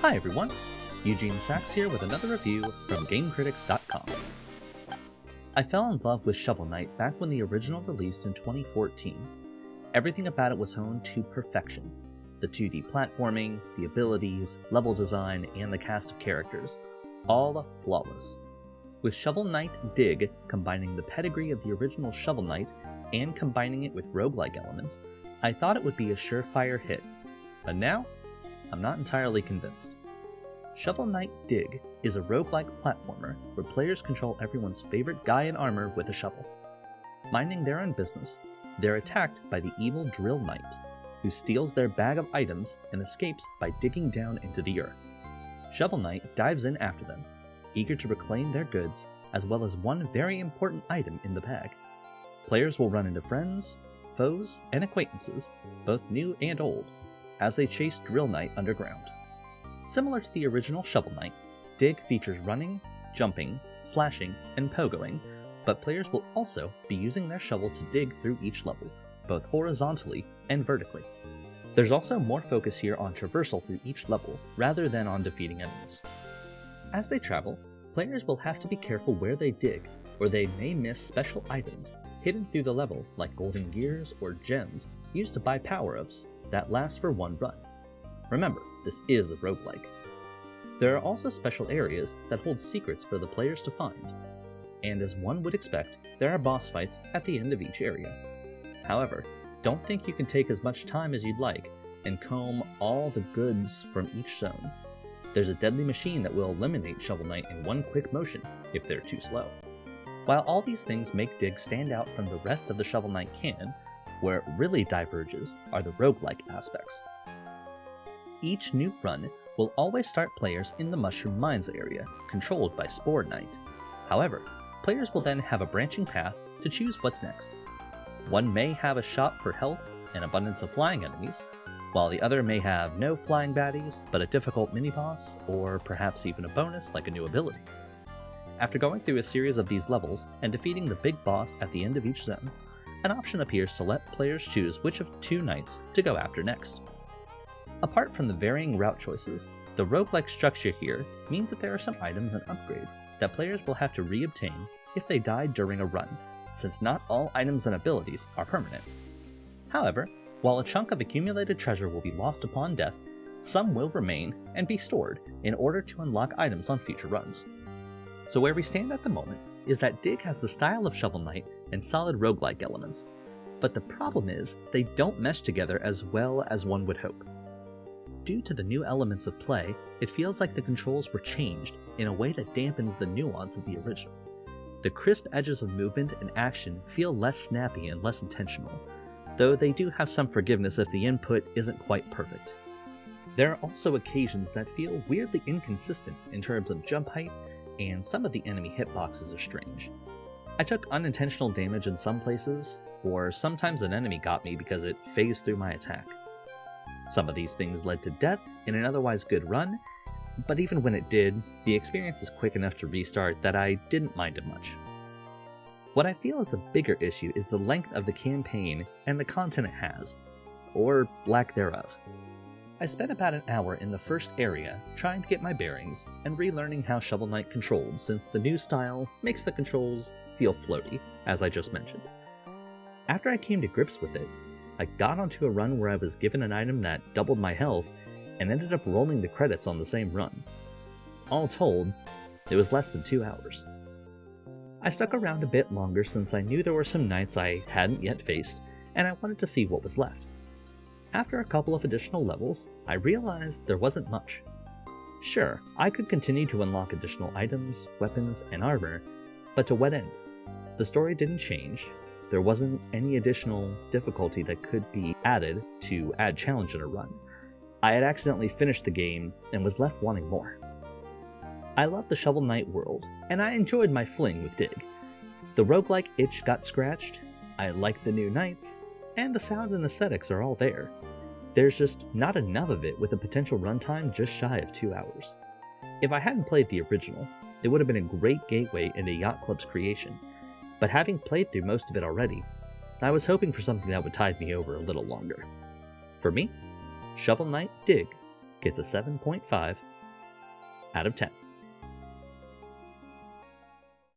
Hi everyone, Eugene Sachs here with another review from GameCritics.com. I fell in love with Shovel Knight back when the original released in 2014. Everything about it was honed to perfection. The 2D platforming, the abilities, level design, and the cast of characters, all flawless. With Shovel Knight Dig combining the pedigree of the original Shovel Knight and combining it with roguelike elements, I thought it would be a surefire hit. But now, I'm not entirely convinced. Shovel Knight Dig is a roguelike platformer where players control everyone's favorite guy in armor with a shovel. Minding their own business, they're attacked by the evil Drill Knight, who steals their bag of items and escapes by digging down into the earth. Shovel Knight dives in after them, eager to reclaim their goods, as well as one very important item in the bag. Players will run into friends, foes, and acquaintances, both new and old, as they chase Drill Knight underground. Similar to the original Shovel Knight, Dig features running, jumping, slashing, and pogoing, but players will also be using their shovel to dig through each level, both horizontally and vertically. There's also more focus here on traversal through each level, rather than on defeating enemies. As they travel, players will have to be careful where they dig, or they may miss special items hidden through the level like golden gears or gems used to buy power-ups that last for one run. Remember, this is a roguelike. There are also special areas that hold secrets for the players to find, and as one would expect, there are boss fights at the end of each area. However, don't think you can take as much time as you'd like and comb all the goods from each zone. There's a deadly machine that will eliminate Shovel Knight in one quick motion if they're too slow. While all these things make Dig stand out from the rest of the Shovel Knight canon, where it really diverges are the roguelike aspects. Each new run will always start players in the Mushroom Mines area, controlled by Spore Knight. However, players will then have a branching path to choose what's next. One may have a shop for health and abundance of flying enemies, while the other may have no flying baddies, but a difficult mini-boss, or perhaps even a bonus like a new ability. After going through a series of these levels and defeating the big boss at the end of each zone, an option appears to let players choose which of two knights to go after next. Apart from the varying route choices, the roguelike structure here means that there are some items and upgrades that players will have to re-obtain if they died during a run, since not all items and abilities are permanent. However, while a chunk of accumulated treasure will be lost upon death, some will remain and be stored in order to unlock items on future runs. So where we stand at the moment is that Dig has the style of Shovel Knight and solid roguelike elements, but the problem is they don't mesh together as well as one would hope. Due to the new elements of play, it feels like the controls were changed in a way that dampens the nuance of the original. The crisp edges of movement and action feel less snappy and less intentional, though they do have some forgiveness if the input isn't quite perfect. There are also occasions that feel weirdly inconsistent in terms of jump height, and some of the enemy hitboxes are strange. I took unintentional damage in some places, or sometimes an enemy got me because it phased through my attack. Some of these things led to death in an otherwise good run, but even when it did, the experience is quick enough to restart that I didn't mind it much. What I feel is a bigger issue is the length of the campaign and the content it has, or lack thereof. I spent about an hour in the first area trying to get my bearings and relearning how Shovel Knight controlled, since the new style makes the controls feel floaty, as I just mentioned. After I came to grips with it, I got onto a run where I was given an item that doubled my health and ended up rolling the credits on the same run. All told, it was less than 2 hours. I stuck around a bit longer since I knew there were some knights I hadn't yet faced, and I wanted to see what was left. After a couple of additional levels, I realized there wasn't much. Sure, I could continue to unlock additional items, weapons, and armor, but to what end? The story didn't change, there wasn't any additional difficulty that could be added to add challenge in a run. I had accidentally finished the game and was left wanting more. I love the Shovel Knight world, and I enjoyed my fling with Dig. The roguelike itch got scratched, I liked the new knights, and the sound and aesthetics are all there. There's just not enough of it with a potential runtime just shy of 2 hours. If I hadn't played the original, it would have been a great gateway into Yacht Club's creation, but having played through most of it already, I was hoping for something that would tide me over a little longer. For me, Shovel Knight Dig gets a 7.5 out of 10.